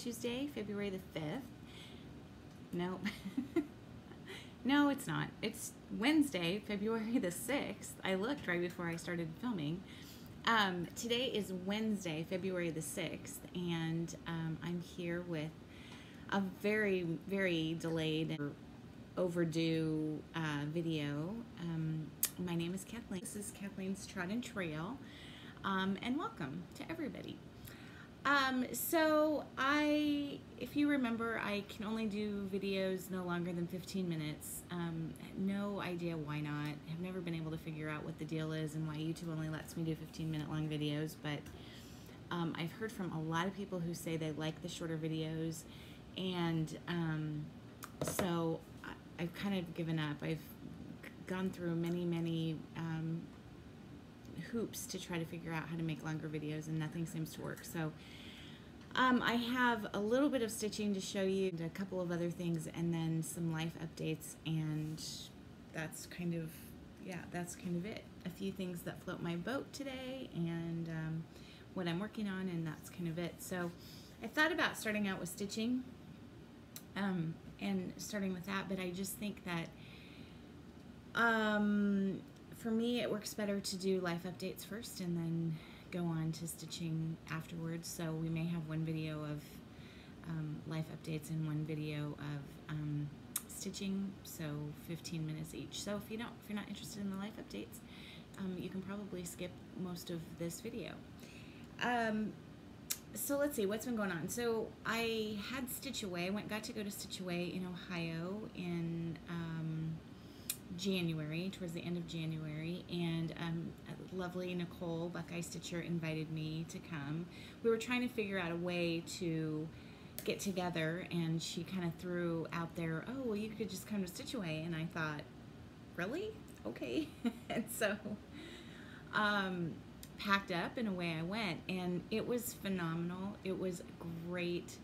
Tuesday, February the 5th. No, no, it's not. It's Wednesday, February the 6th. I looked right before I started filming. Today is Wednesday, February the 6th, and I'm here with a very, very delayed and overdue video. My name is Kathleen. This is Kathleen's Trodden Trail, and welcome to everybody. So if you remember, I can only do videos no longer than 15 minutes. No idea why not. I've never been able to figure out what the deal is and why YouTube only lets me do 15-minute long videos, but I've heard from a lot of people who say they like the shorter videos, and so I've kind of given up. I've gone through many hoops to try to figure out how to make longer videos, and nothing seems to work. So I have a little bit of stitching to show you, and a couple of other things, and then some life updates, and that's kind of it. A few things that float my boat today, and what I'm working on, and that's kind of it. So I thought about starting out with stitching and starting with that, but I just think that for me, it works better to do life updates first and then go on to stitching afterwards. So we may have one video of life updates and one video of stitching, so 15 minutes each. So if you're not interested in the life updates, you can probably skip most of this video. So let's see what's been going on. So I had Stitch Away. Got to go to Stitch Away in Ohio in January, towards the end of January, and lovely Nicole, Buckeye Stitcher, invited me to come. We were trying to figure out a way to get together, and she kind of threw out there, oh, well, you could just come to Stitch Away, and I thought, really? Okay. And so packed up, and away I went, and it was phenomenal. It was a great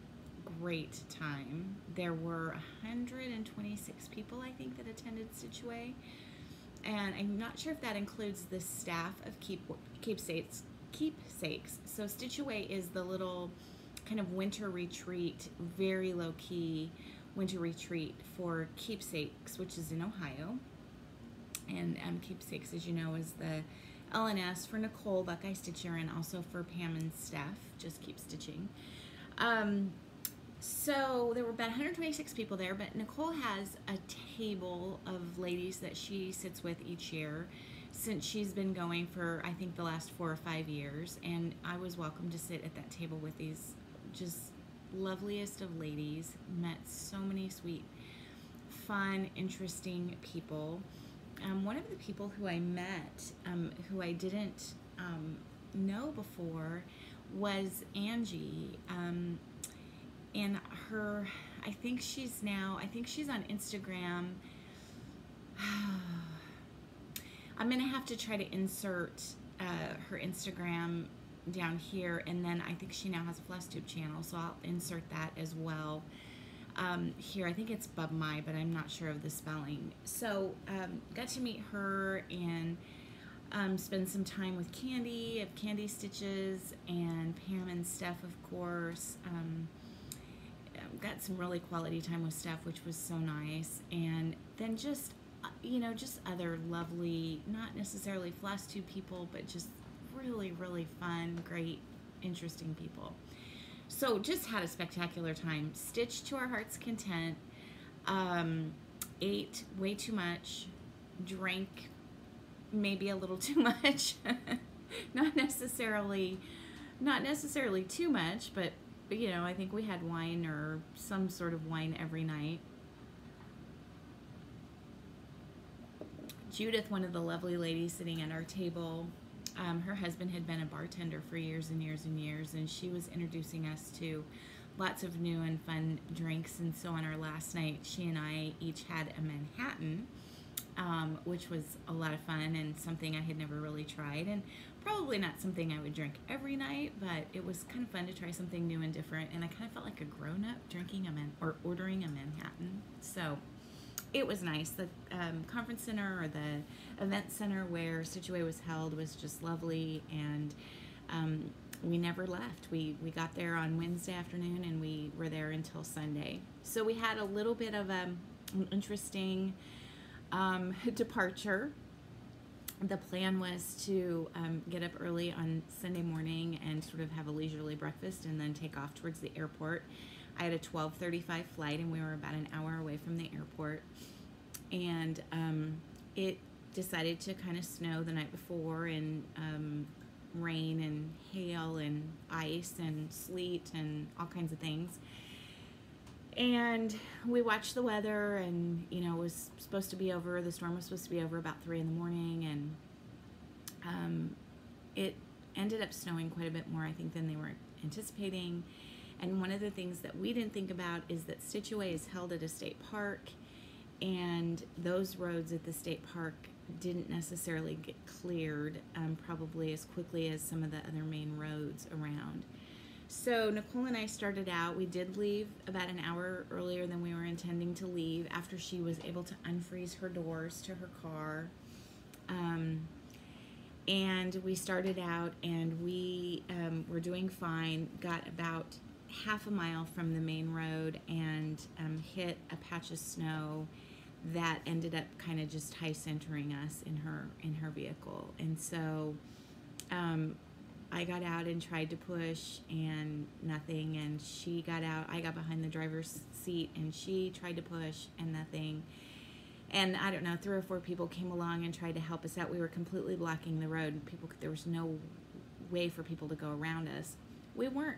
time. There were 126 people, I think, that attended Stitch Away, and I'm not sure if that includes the staff of keepsakes. So Stitch Away is the little kind of winter retreat, very low-key winter retreat for Keepsakes, which is in Ohio. And Keepsakes, as you know, is the LNS for Nicole, Buckeye Stitcher, and also for Pam and Steph, just keep stitching. So there were about 126 people there, but Nicole has a table of ladies that she sits with each year since she's been going for, I think, the last 4 or 5 years, and I was welcome to sit at that table with these just loveliest of ladies. Met so many sweet, fun, interesting people. One of the people who I met, who I didn't know before, was Angie. And her, I think she's on Instagram. I'm gonna have to try to insert her Instagram down here, and then I think she now has a FlessTube channel, so I'll insert that as well. Here, I think it's Bubmy, but I'm not sure of the spelling. So got to meet her and spend some time with Candy of Candy Stitches, and Pam and Steph, of course. Got some really quality time with Steph, which was so nice. And then just, just other lovely, not necessarily FlessTube people, but just really fun, great, interesting people. So just had a spectacular time. Stitched to our heart's content. Ate way too much. Drank maybe a little too much. not necessarily too much, but I think we had wine or some sort of wine every night. Judith, one of the lovely ladies sitting at our table, her husband had been a bartender for years and years and years, and she was introducing us to lots of new and fun drinks. And so on our last night, she and I each had a Manhattan, which was a lot of fun and something I had never really tried, and probably not something I would drink every night, but it was kind of fun to try something new and different, and I kind of felt like a grown-up drinking or ordering a Manhattan. So it was nice. The conference center, or the event center where Stitch Away was held, was just lovely, and we never left. We got there on Wednesday afternoon, and we were there until Sunday. So we had a little bit of an interesting departure. The plan was to get up early on Sunday morning and sort of have a leisurely breakfast and then take off towards the airport. I had a 12:35 flight, and we were about an hour away from the airport. And it decided to kind of snow the night before, and rain and hail and ice and sleet and all kinds of things. And we watched the weather, and it was supposed to be over. The storm was supposed to be over about 3 in the morning, and it ended up snowing quite a bit more, I think, than they were anticipating. And one of the things that we didn't think about is that Scituate is held at a state park, and those roads at the state park didn't necessarily get cleared probably as quickly as some of the other main roads around. So Nicole and I started out. We did leave about an hour earlier than we were intending to leave, after she was able to unfreeze her doors to her car. And we started out, and we were doing fine, got about half a mile from the main road, and hit a patch of snow that ended up kind of just high centering us in her vehicle. And so I got out and tried to push, and nothing. And she got out. I got behind the driver's seat, and she tried to push, and nothing. And I don't know, 3 or 4 people came along and tried to help us out. We were completely blocking the road. There was no way for people to go around us. We weren't.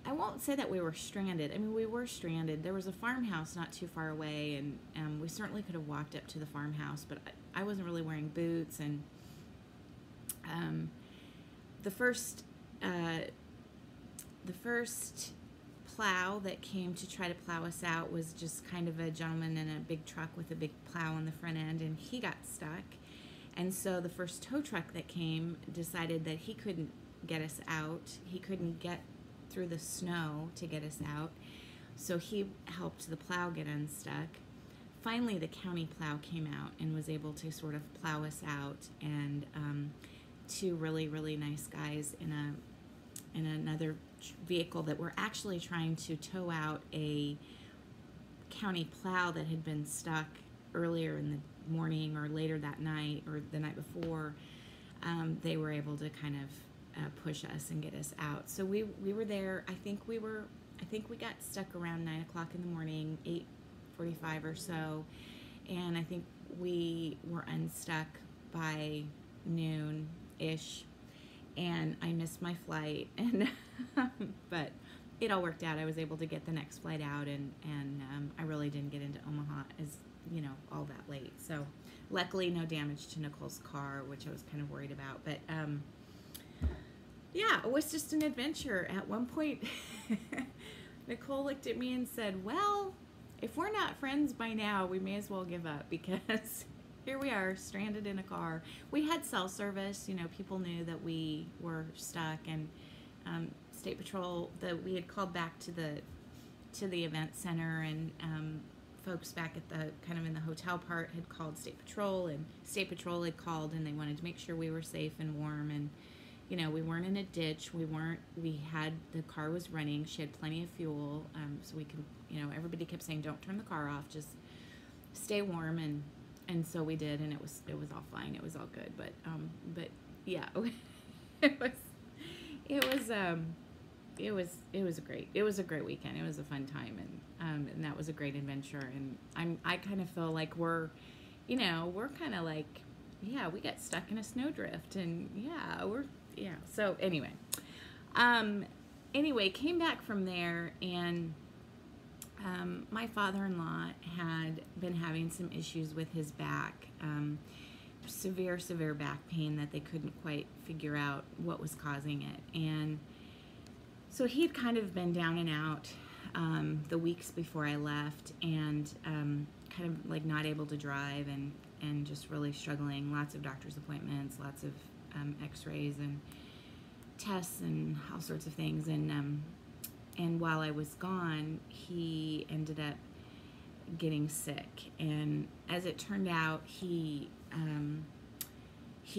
I won't say that we were stranded. I mean, we were stranded. There was a farmhouse not too far away, and we certainly could have walked up to the farmhouse, but I wasn't really wearing boots. And the first plow that came to try to plow us out was just kind of a gentleman in a big truck with a big plow on the front end, and he got stuck. And so the first tow truck that came decided that he couldn't get us out. He couldn't get through the snow to get us out, so he helped the plow get unstuck. Finally, the county plow came out and was able to sort of plow us out, and 2 really, really nice guys in another vehicle that were actually trying to tow out a county plow that had been stuck earlier in the morning or later that night or the night before. They were able to kind of push us and get us out. So we were there. I think we got stuck around 9 o'clock in the morning, 8:45 or so, and I think we were unstuck by noon-ish, and I missed my flight, and but it all worked out. I was able to get the next flight out, and I really didn't get into Omaha as all that late. So luckily no damage to Nicole's car, which I was kind of worried about, but yeah, it was just an adventure. At one point, Nicole looked at me and said, well, if we're not friends by now, we may as well give up, because here we are, stranded in a car. We had cell service. People knew that we were stuck, and State Patrol, that we had called back to the event center, and folks back at the kind of in the hotel part had called State Patrol, and State Patrol had called, and they wanted to make sure we were safe and warm, and we weren't in a ditch. The car was running. She had plenty of fuel, so we could, everybody kept saying, don't turn the car off, just stay warm, and so we did, and it was all fine. It was all good, but yeah, it was a great weekend. It was a fun time, and that was a great adventure. And I kind of feel like we're kind of like, yeah, we got stuck in a snowdrift, and so anyway, came back from there, and my father-in-law had been having some issues with his back, severe back pain that they couldn't quite figure out what was causing it. And so he'd kind of been down and out the weeks before I left, and kind of like not able to drive, and just really struggling. Lots of doctor's appointments, lots of x-rays and tests and all sorts of things. And while I was gone, he ended up getting sick. And as it turned out, he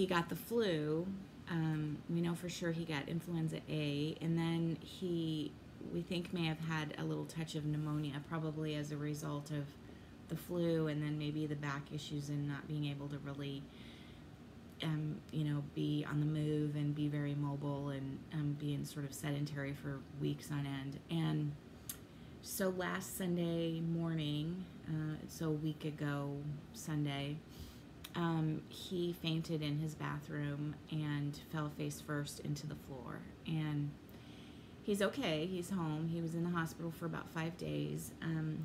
got the flu We know for sure he got influenza A, and then we think may have had a little touch of pneumonia, probably as a result of the flu, and then maybe the back issues and not being able to really, be on the move and be very mobile, and being sort of sedentary for weeks on end. And so last Sunday morning, so a week ago Sunday, he fainted in his bathroom and fell face first into the floor. And he's okay. He's home. He was in the hospital for about 5 days.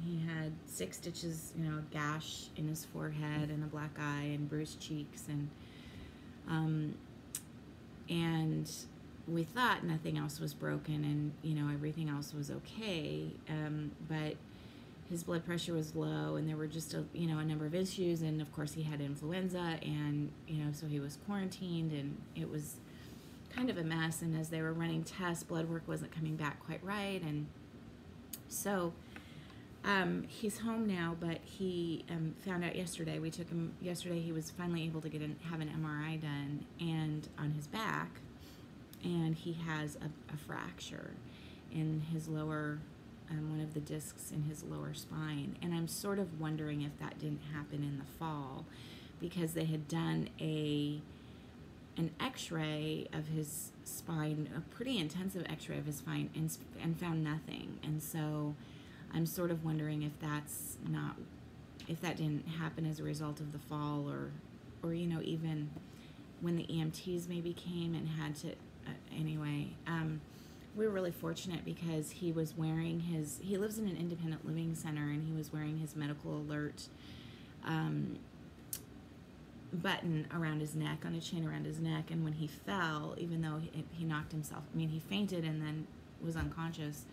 He had 6 stitches, a gash in his forehead and a black eye and bruised cheeks. And we thought nothing else was broken, and, everything else was okay. But his blood pressure was low, and there were just a number of issues, and of course he had influenza, and so he was quarantined, and it was kind of a mess. And as they were running tests, blood work wasn't coming back quite right, and so he's home now. But he found out yesterday. We took him yesterday. He was finally able to have an MRI done, and on his back, and he has a fracture in his lower. One of the discs in his lower spine, and I'm sort of wondering if that didn't happen in the fall, because they had done an x-ray of his spine, a pretty intensive x-ray of his spine, and found nothing. And so I'm sort of wondering if that didn't happen as a result of the fall, or even when the EMTs maybe came and had to anyway. We were really fortunate because he was wearing he lives in an independent living center, and he was wearing his medical alert button around his neck, on a chain around his neck. And when he fell, even though he knocked himself, he fainted and then was unconscious,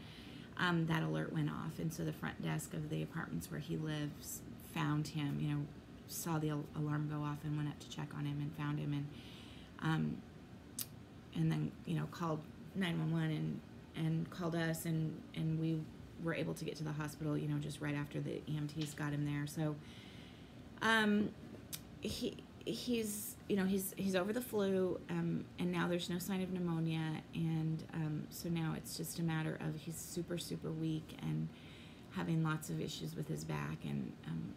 that alert went off. And so the front desk of the apartments where he lives found him, saw the alarm go off and went up to check on him and found him, and then, called 911 and called us, and we were able to get to the hospital, just right after the EMTs got him there. So he's over the flu, and now there's no sign of pneumonia, and so now it's just a matter of he's super, super weak and having lots of issues with his back, and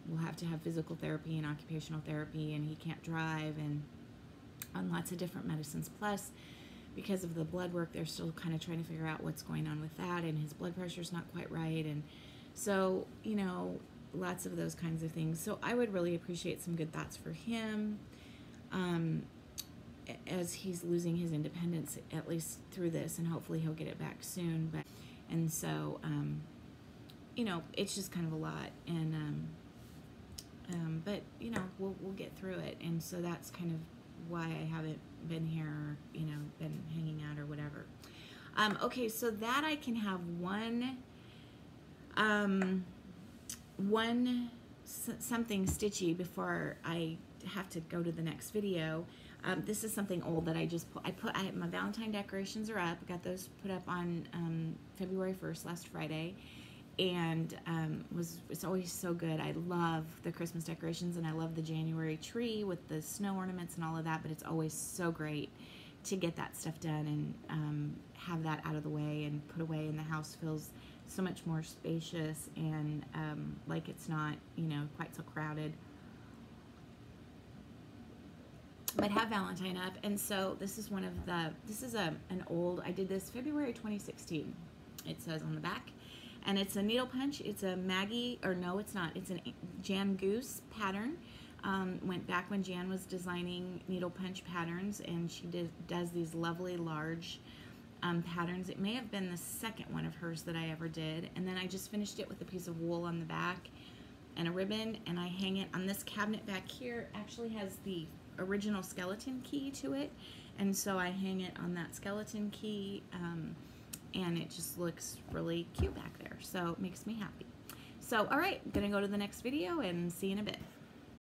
we'll have to have physical therapy and occupational therapy, and he can't drive, and on lots of different medicines. Plus, because of the blood work, they're still kind of trying to figure out what's going on with that, and his blood pressure's not quite right, and so, lots of those kinds of things. So I would really appreciate some good thoughts for him, as he's losing his independence, at least through this, and hopefully he'll get it back soon. And so, it's just kind of a lot, and but we'll get through it. And so that's kind of why I haven't been here, or, been hanging out or whatever. Okay, so that I can have something stitchy before I have to go to the next video. This is something old that I just my Valentine decorations are up. I got those put up on February 1st, last Friday, and it's always so good. I love the Christmas decorations, and I love the January tree with the snow ornaments and all of that, but it's always so great to get that stuff done and have that out of the way and put away, and the house feels so much more spacious, and like it's not, quite so crowded. But have Valentine up. And so this is an old, I did this February 2016, it says on the back. And it's a needle punch. It's a Maggie, or no, it's not. It's a Jan Goose pattern. Went back when Jan was designing needle punch patterns, and she does these lovely large patterns. It may have been the second one of hers that I ever did. And then I just finished it with a piece of wool on the back and a ribbon, and I hang it on this cabinet back here. Actually has the original skeleton key to it, and so I hang it on that skeleton key, and it just looks really cute back there, so it makes me happy. So all right, I'm gonna go to the next video and see you in a bit.